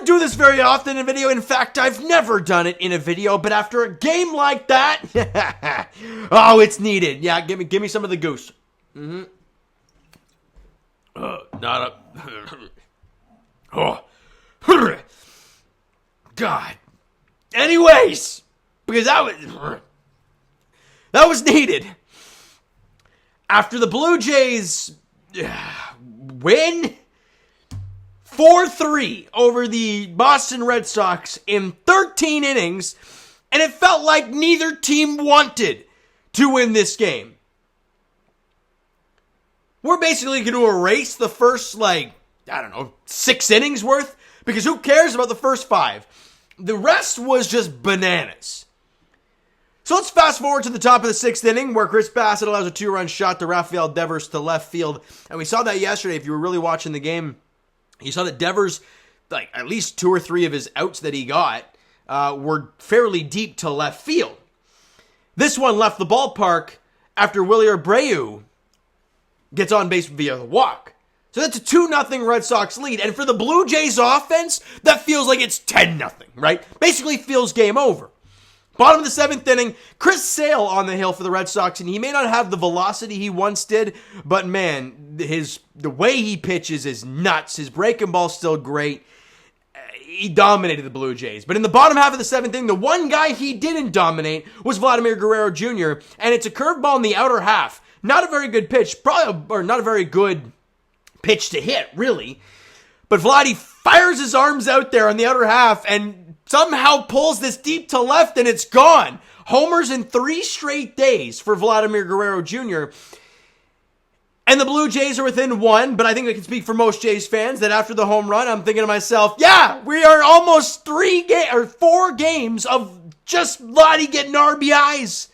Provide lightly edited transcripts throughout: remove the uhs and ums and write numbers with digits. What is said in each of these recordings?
do this very often in a video. In fact, I've never done it in a video, but after a game like that, oh, it's needed. Yeah, give me some of the goose. Not a... oh. God. Anyways, because that was needed. After the Blue Jays win 4-3 over the Boston Red Sox in 13 innings, and it felt like neither team wanted to win this game. We're basically going to erase the first, 6 innings worth, because who cares about the first 5? The rest was just bananas. So let's fast forward to the top of the 6th inning, where Chris Bassett allows a 2-run shot to Rafael Devers to left field. And we saw that yesterday. If you were really watching the game, you saw that Devers, at least 2 or 3 of his outs that he got, were fairly deep to left field. This one left the ballpark after Willie Abreu gets on base via the walk. So that's a 2-0 Red Sox lead. And for the Blue Jays offense, that feels like it's 10-0, right? Basically feels game over. Bottom of the 7th inning, Chris Sale on the hill for the Red Sox, and he may not have the velocity he once did, but man, the way he pitches is nuts. His breaking ball's still great. He dominated the Blue Jays. But in the bottom half of the 7th inning, the one guy he didn't dominate was Vladimir Guerrero Jr., and it's a curveball in the outer half. Not a very good pitch, or not a very good pitch to hit, really. But Vladdy fires his arms out there on the outer half and somehow pulls this deep to left, and it's gone. Homers in 3 straight days for Vladimir Guerrero Jr. And the Blue Jays are within 1, but I think I can speak for most Jays fans that after the home run, I'm thinking to myself, yeah, we are almost 4 games of just Vladdy getting RBIs.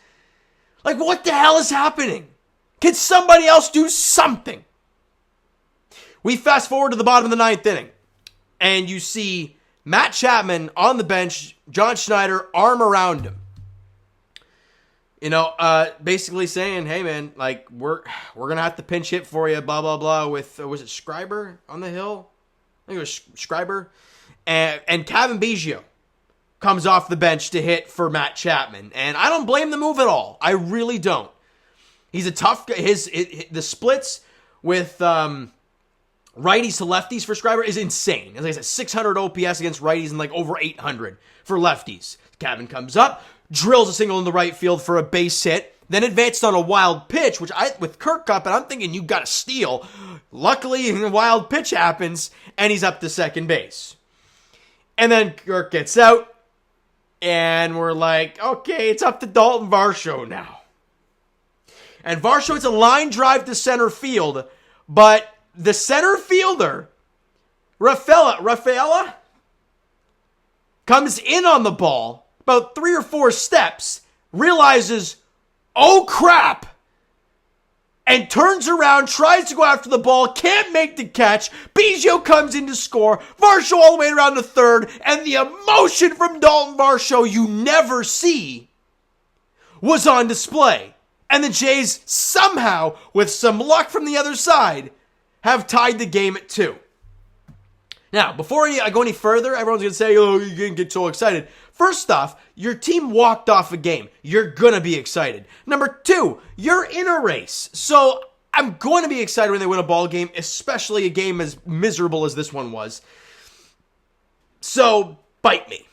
What the hell is happening? Can somebody else do something? We fast forward to the bottom of the 9th inning, and you see Matt Chapman on the bench, John Schneider, arm around him. Basically saying, hey, man, we're going to have to pinch hit for you, blah, blah, blah, with, was it Schreiber on the hill? I think it was Schreiber. And Kevin Biggio comes off the bench to hit for Matt Chapman. And I don't blame the move at all. I really don't. He's a tough guy. The splits with righties to lefties for Schreiber is insane. As I said, 600 OPS against righties and over 800 for lefties. Kevin comes up, drills a single in the right field for a base hit, then advanced on a wild pitch, with Kirk up, and I'm thinking you got to steal. Luckily, a wild pitch happens, and he's up to second base. And then Kirk gets out, and we're like, okay, it's up to Dalton Varsho now. And Varsho hits a line drive to center field, but the center fielder, Rafaela, comes in on the ball about 3 or 4 steps, realizes, oh crap, and turns around, tries to go after the ball, can't make the catch. Biggio comes in to score, Varsho all the way around to third, and the emotion from Dalton Varsho you never see was on display. And the Jays somehow, with some luck from the other side, have tied the game at 2. Now, before I go any further, everyone's going to say, oh, you didn't get so excited. First off, your team walked off a game. You're going to be excited. Number 2, you're in a race. So I'm going to be excited when they win a ball game, especially a game as miserable as this one was. So, bite me.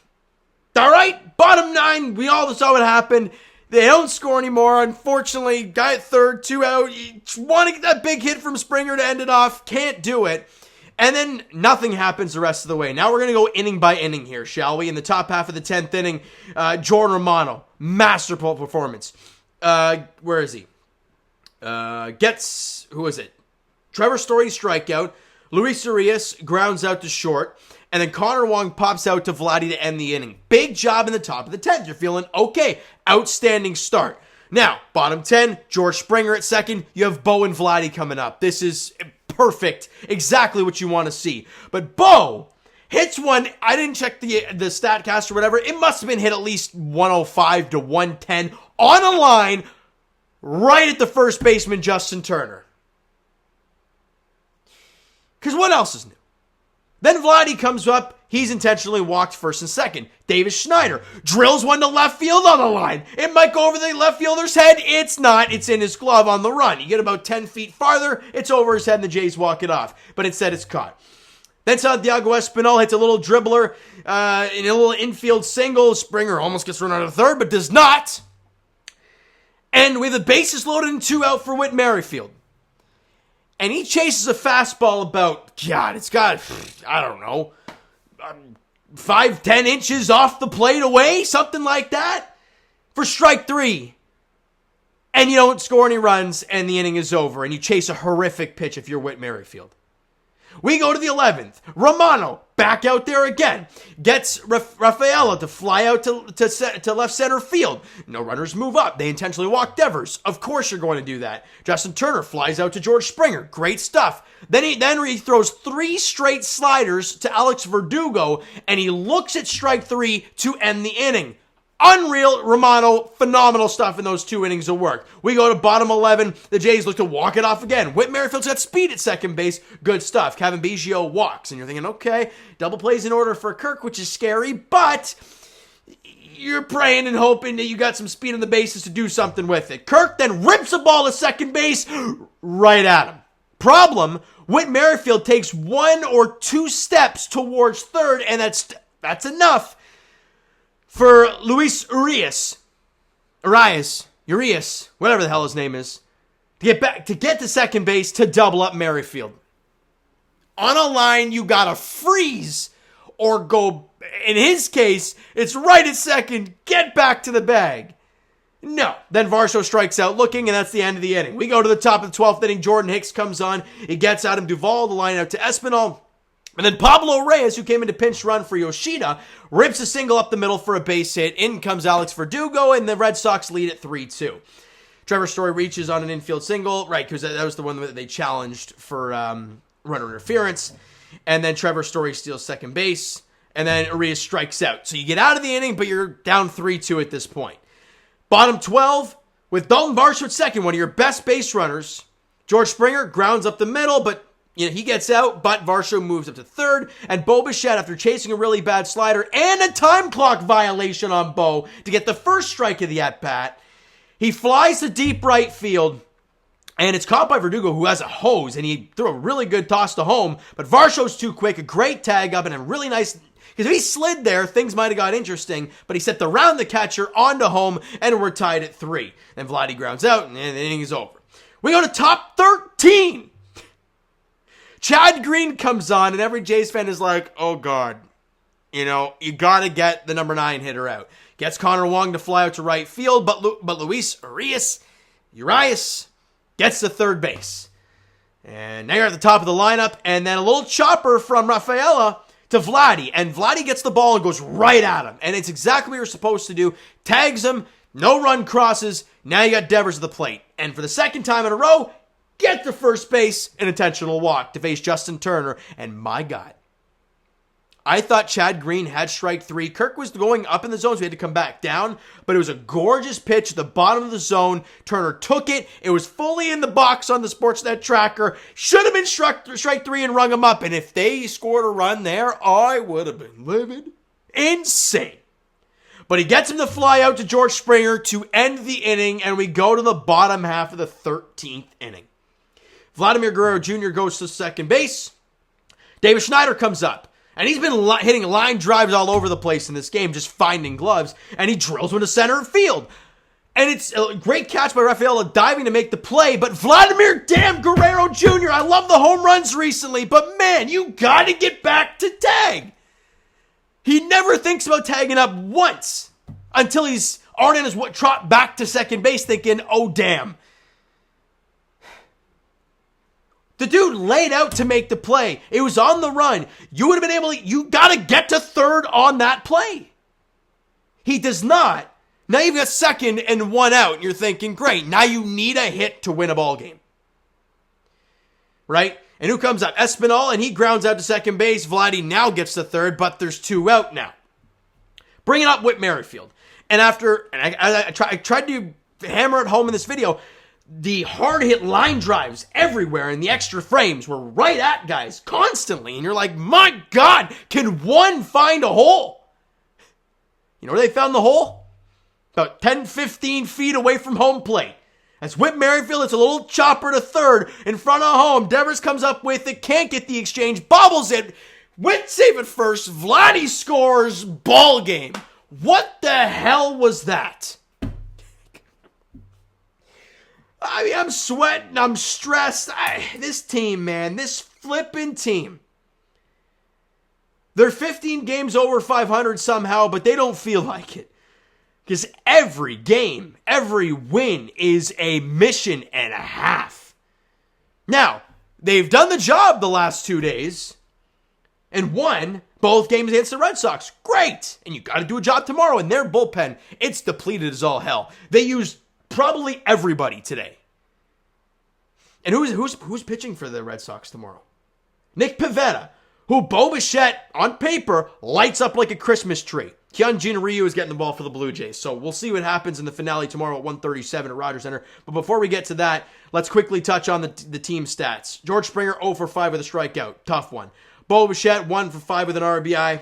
All right, bottom 9, we all saw what happened. They don't score anymore. Unfortunately, guy at third, 2 out. You want to get that big hit from Springer to end it off. Can't do it. And then nothing happens the rest of the way. Now we're going to go inning by inning here, shall we? In the top half of the 10th inning, Jordan Romano, masterful performance. Where is he? Who is it? Trevor Story strikeout. Luis Arias grounds out to short. And then Connor Wong pops out to Vladdy to end the inning. Big job in the top of the 10th. You're feeling okay. Outstanding start. Now, bottom 10, George Springer at second. You have Bo and Vladdy coming up. This is perfect. Exactly what you want to see. But Bo hits one. I didn't check the StatCast or whatever. It must have been hit at least 105 to 110 on a line right at the first baseman, Justin Turner. Because what else is new? Then Vladdy comes up, he's intentionally walked first and second. Davis Schneider drills one to left field on the line. It might go over the left fielder's head. It's not. It's in his glove on the run. You get about 10 feet farther, it's over his head and the Jays walk it off. But instead it's caught. Then Santiago Espinal hits a little dribbler in a little infield single. Springer almost gets run out of third, but does not. And with the bases loaded and 2 out for Whitt Merrifield. And he chases a fastball about, it's got, I don't know, 5-10 inches off the plate away, something like that, for strike 3. And you don't score any runs, and the inning is over, and you chase a horrific pitch if you're Whitt Merrifield. We go to the 11th. Romano, back out there again. Gets Rafaela to fly out to left center field. No runners move up. They intentionally walk Devers. Of course you're going to do that. Justin Turner flies out to George Springer. Great stuff. Then he throws 3 straight sliders to Alex Verdugo, and he looks at strike 3 to end the inning. Unreal, Romano, phenomenal stuff in those 2 innings of work. We go to bottom 11. The Jays look to walk it off again. Whitt Merrifield's got speed at second base. Good stuff. Kevin Biggio walks. And you're thinking, okay, double plays in order for Kirk, which is scary, but you're praying and hoping that you got some speed on the bases to do something with it. Kirk then rips a ball to second base right at him. Problem, Whitt Merrifield takes 1 or 2 steps towards third, and that's enough for Luis Urias, whatever the hell his name is, to get to second base to double up Merrifield. On a line, you gotta freeze or go, in his case, it's right at second, get back to the bag. No. Then Varsho strikes out looking, and that's the end of the inning. We go to the top of the 12th inning. Jordan Hicks comes on. He gets Adam Duvall, the line out to Espinal. And then Pablo Reyes, who came into pinch run for Yoshida, rips a single up the middle for a base hit. In comes Alex Verdugo, and the Red Sox lead at 3-2. Trevor Story reaches on an infield single, right, because that was the one that they challenged for runner interference. And then Trevor Story steals second base, and then Urias strikes out. So you get out of the inning, but you're down 3-2 at this point. Bottom 12, with Dalton Varsho at second, one of your best base runners. George Springer grounds up the middle, but he gets out, but Varsho moves up to third, and Bo Bichette, after chasing a really bad slider and a time clock violation on Bo to get the first strike of the at-bat, he flies to deep right field, and it's caught by Verdugo, who has a hose, and he threw a really good toss to home, but Varsho's too quick, a great tag up, and a really nice, because if he slid there, things might have got interesting, but he set the round the catcher onto home, and we're tied at 3. Then Vladdy grounds out, and the inning is over. We go to top 13. Chad Green comes on, and every Jays fan is like, oh, God. You got to get the number 9 hitter out. Gets Connor Wong to fly out to right field, but Luis Urias gets to third base. And now you're at the top of the lineup, and then a little chopper from Rafaela to Vladdy, and Vladdy gets the ball and goes right at him. And it's exactly what you're supposed to do. Tags him, no run crosses, now you got Devers at the plate. And for the second time in a row, get to first base, an intentional walk to face Justin Turner. And my God, I thought Chad Green had strike 3. Kirk was going up in the zone, so he had to come back down. But it was a gorgeous pitch at the bottom of the zone. Turner took it. It was fully in the box on the Sportsnet tracker. Should have been strike 3 and rung him up. And if they scored a run there, I would have been livid. Insane. But he gets him to fly out to George Springer to end the inning, and we go to the bottom half of the 13th inning. Vladimir Guerrero Jr. goes to second base. David Schneider comes up. And he's been hitting line drives all over the place in this game, just finding gloves. And he drills one to center field. And it's a great catch by Rafaela diving to make the play. But Vladimir damn Guerrero Jr., I love the home runs recently. But man, you got to get back to tag. He never thinks about tagging up once until he's already on his trot back to second base thinking, oh damn. The dude laid out to make the play. It was on the run. You would have been able to, you got to get to third on that play. He does not. Now you've got second and 1 out, and you're thinking, great, now you need a hit to win a ball game. Right? And who comes up? Espinal, and he grounds out to second base. Vladdy now gets to third, but there's 2 out now. Bringing up Whitt Merrifield. And I tried to hammer it home in this video, the hard-hit line drives everywhere and the extra frames were right at guys constantly. And you're like, my God, can one find a hole? You know where they found the hole? About 10, 15 feet away from home plate. As Whitt Merrifield, it's a little chopper to third in front of home. Devers comes up with it, can't get the exchange, bobbles it. Whitt save it first. Vladdy scores. Ball game. What the hell was that? I mean, I'm sweating. I'm stressed. This team, man. This flippin' team. They're 15 games over 500 somehow, but they don't feel like it. Because every game, every win is a mission and a half. Now, they've done the job the last 2 days and won both games against the Red Sox. Great. And you got to do a job tomorrow. And their bullpen, it's depleted as all hell. They used probably everybody today. And who's pitching for the Red Sox tomorrow? Nick Pivetta, who Bo Bichette, on paper, lights up like a Christmas tree. Hyun Jin Ryun is getting the ball for the Blue Jays. So we'll see what happens in the finale tomorrow at 1:37 at Rogers Center. But before we get to that, let's quickly touch on the team stats. George Springer 0 for 5 with a strikeout. Tough one. Bo Bichette 1 for 5 with an RBI.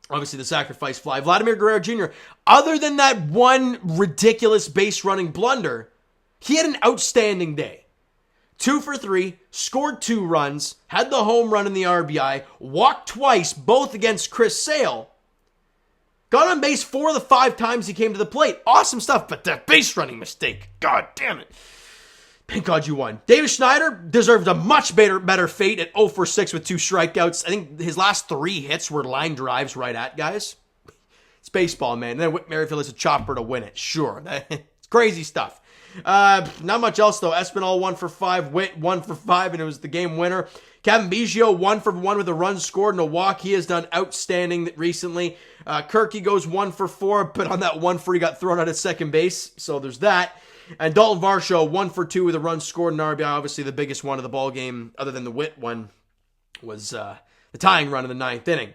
Obviously the sacrifice fly. Vladimir Guerrero Jr., other than that one ridiculous base running blunder, he had an outstanding day. 2 for 3, scored 2 runs, had the home run in the RBI, walked twice, both against Chris Sale. Got on base 4 of the 5 times he came to the plate. Awesome stuff, but that base running mistake, God damn it. Thank God you won. Davis Schneider deserved a much better fate at 0 for 6 with 2 strikeouts. I think his last 3 hits were line drives right at guys. It's baseball, man. And then Whitt Merrifield is a chopper to win it. Sure. It's crazy stuff. Not much else, though. Espinal 1 for 5. Whitt 1 for 5, and it was the game winner. Kevin Biggio 1 for 1 with a run scored and a walk. He has done outstanding recently. Kirky goes 1 for 4, but on that 1 for he got thrown out at second base, so there's that. And Dalton Varsho 1 for 2 with a run scored and RBI. Obviously, the biggest one of the ball game, other than the Whitt one, was the tying run in the 9th inning.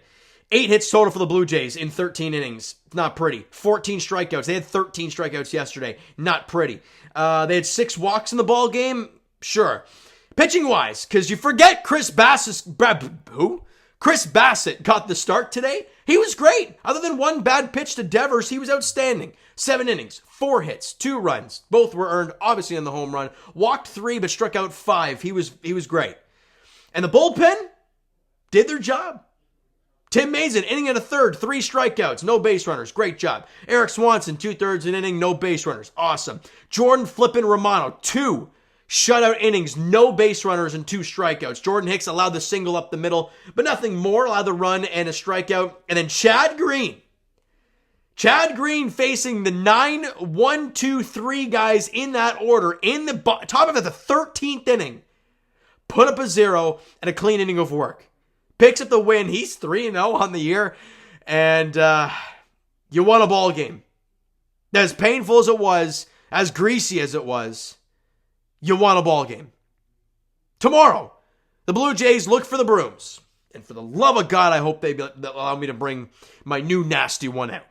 8 hits total for the Blue Jays in 13 innings. Not pretty. 14 strikeouts. They had 13 strikeouts yesterday. Not pretty. They had 6 walks in the ball game. Sure. Pitching-wise, because you forget Chris Bassett got the start today. He was great. Other than one bad pitch to Devers, he was outstanding. 7 innings, 4 hits, 2 runs. Both were earned, obviously, on the home run. Walked 3, but struck out 5. He was great. And the bullpen did their job. Tim Mason, inning and a third, 3 strikeouts, no base runners. Great job. Eric Swanson, 2/3 an inning, no base runners. Awesome. Jordan Flippin Romano, 2 shutout innings, no base runners and 2 strikeouts. Jordan Hicks allowed the single up the middle, but nothing more. Allowed the run and a strikeout. And then Chad Green. Chad Green facing the 9, 1, 2, 3 guys in that order in the top of it, the 13th inning. Put up a 0 and a clean inning of work. Picks up the win. He's 3-0 on the year. And you won a ball game. As painful as it was, as greasy as it was, you won a ball game. Tomorrow, the Blue Jays look for the brooms. And for the love of God, I hope they allow me to bring my new nasty one out.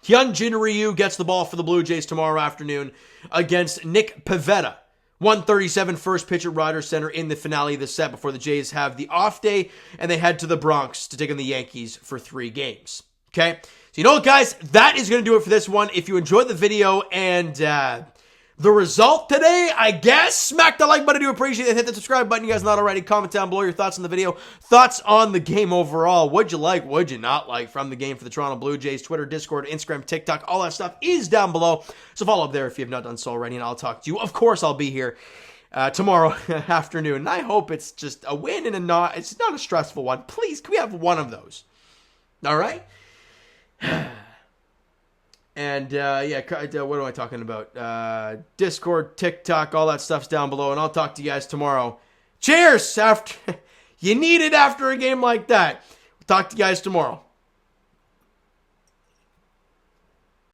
Hyun Jin Ryu gets the ball for the Blue Jays tomorrow afternoon against Nick Pivetta. 1:37 first pitch at Rogers Center in the finale of the set before the Jays have the off day and they head to the Bronx to take on the Yankees for 3 games. Okay? So you know what, guys? That is going to do it for this one. If you enjoyed the video and the result today, I guess, smack the like button. I do appreciate it. Hit the subscribe button. You guys not already. Comment down below your thoughts on the video. Thoughts on the game overall. What'd you like? What'd you not like from the game for the Toronto Blue Jays? Twitter, Discord, Instagram, TikTok, all that stuff is down below. So follow up there if you have not done so already, and I'll talk to you. Of course, I'll be here tomorrow afternoon. And I hope it's just a win and it's not a stressful one. Please, can we have one of those? All right? And, what am I talking about? Discord, TikTok, all that stuff's down below. And I'll talk to you guys tomorrow. Cheers! You need it after a game like that. We'll talk to you guys tomorrow.